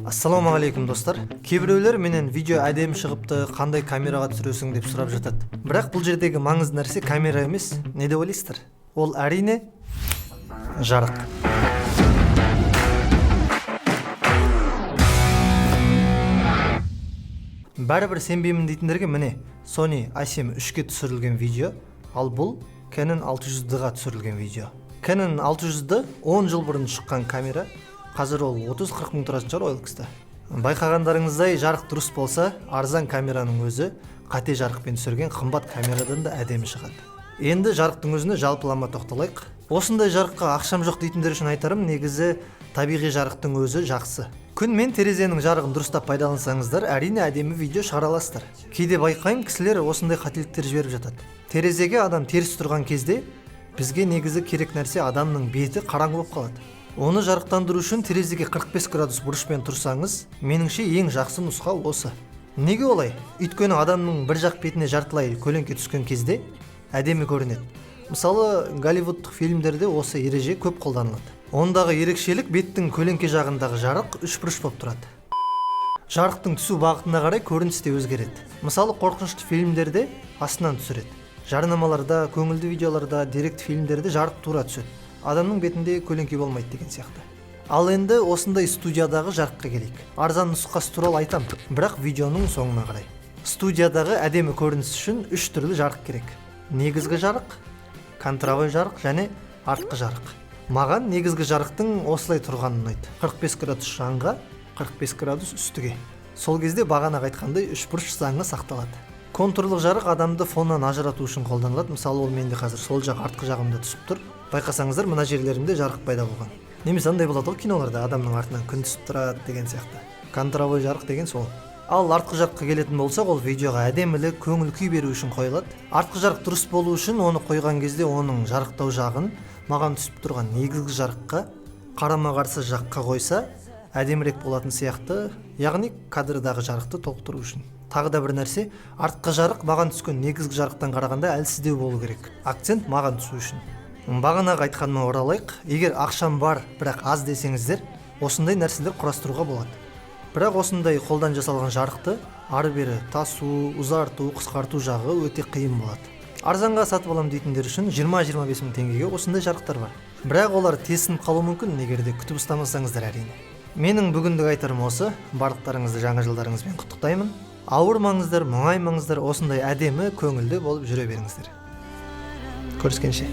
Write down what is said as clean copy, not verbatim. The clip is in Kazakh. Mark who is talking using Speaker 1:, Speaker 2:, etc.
Speaker 1: Ассаламу алейкум достар. Кейбіреулер менен видео әдемі шығыпты, қандай камераға түсіресің деп сұрап жатады. Бірақ бұл жердегі маңызды нәрсе камера емес, не деп ойлайсыздар? Ол әрине жарық. Бәрібір сенбеймін дейтіндерге міне Sony A7 3-ке түсірілген видео, ал бұл Canon 600-ға түсірілген видео. Canon 600-ды 10 жыл бұрын шыққан камера, қазір ол 30-40 мың тұратын шығар OLX-та. Байқағандарыңыздай жарық дұрыс болса, арзан камераның өзі қате жарықпен түсірген қымбат камерадан да әдемі шығады. Енді жарықтың өзіне жалпылама тоқталайық. Осындай жарыққа ақшам жоқ дейтіндер үшін айтарым, негізі табиғи жарықтың өзі жақсы. Күн мен терезенің жарығын дұрыстап пайдалансаңыздар, әрине әдемі видео шығара аласыздар. Кейде байқаймын, кісілер осындай қателіктер жіберіп жатады. Терезеге адам теріс тұрған кезде бізге негізі керек нәрсе адамның беті қараңғы болып қалады. Оны жарықтандыру үшін терезеге 45 градус бұрышпен тұрсаңыз, меніңше ең жақсы нұсқа осы. Неге олай? Өйткені адамның бір жақ бетіне жартылай көлеңке түскен кезде әдемі көрінеді. Мысалы, голливудтық фильмдерде осы ереже көп қолданылады. Ондағы ерекшелік беттің көлеңке жағындағы жарық үшбұрыш болып тұрады. Жарықтың түсу бағытына қарай көрініс те өзгереді. Мысалы, қорқынышты фильмдерде астынан түсіреді. Жарнамаларда, көңілді видеоларда, деректі фильмдерде жарық тура түседі. Адамның бетінде көлеңке болмайды деген сияқты. Ал енді осындай студиядағы жарыққа келейік. Арзан нұсқасы туралы айтам, бірақ видеоның соңына қарай. Студиядағы әдемі көрініс үшін 3 түрлі жарық керек. Негізгі жарық, контровой жарық және артқы жарық. Маған негізгі жарықтың осылай тұрғаны ұнайды. 45 градус жанға, 45 градус үстіге. Сол кезде бағана айтқандай үшбұрыш заңы сақталады. Контурлық жарық адамды фоннан ажырату үшін қолданылады. Мысалы, ол менде қазір сол жақ артқы жағымда түсіп тұр. Байқасаңыздар, мына жерлерімде жарық пайда болған. Немесе андай болады ғой киноларда, адамның артынан күн түсіп тұрады деген сияқты. Контровой жарық деген сол. Ал артқы жарыққа келетін болсақ, ол видеоға әдемілік, көңіл күй беру үшін қойылады. Артқы жарық дұрыс болу үшін оны қойған кезде оның жарықтау жағын маған түсіп тұрған негізгі жарыққа қарама-қарсы жаққа қойса, әдемірек болатын сияқты, яғни кадрдағы жарықты толықтыру үшін. Тағы да бір нәрсе, артқы жарық маған түскен негізгі жарықтан қарағанда әлсіздеу болу керек. Акцент маған түсу үшін. Бағанағы айтқаныма оралайық, егер ақшам бар, бірақ аз десеңіздер, осындай нәрселер құрастыруға болады. Бірақ осындай қолдан жасалған жарықты ары-бері тасу, ұзарту, қысқарту жағы өте қиын болады. Арзанға сатып алам дейтіндер үшін 20-25 мың теңгеге осындай жарықтар бар. Бірақ олар тез сынып қалуы мүмкін, егер де күтіп ұстамасаңыздар әрине. Менің бүгіндік айтарым осы, барлықтарыңызды жаңа жылдарыңызбен құттықтаймын. Ауырмаңыздар, мұңаймаңыздар, осындай әдемі, көңілді болып жүре беріңіздер. Көріскенше.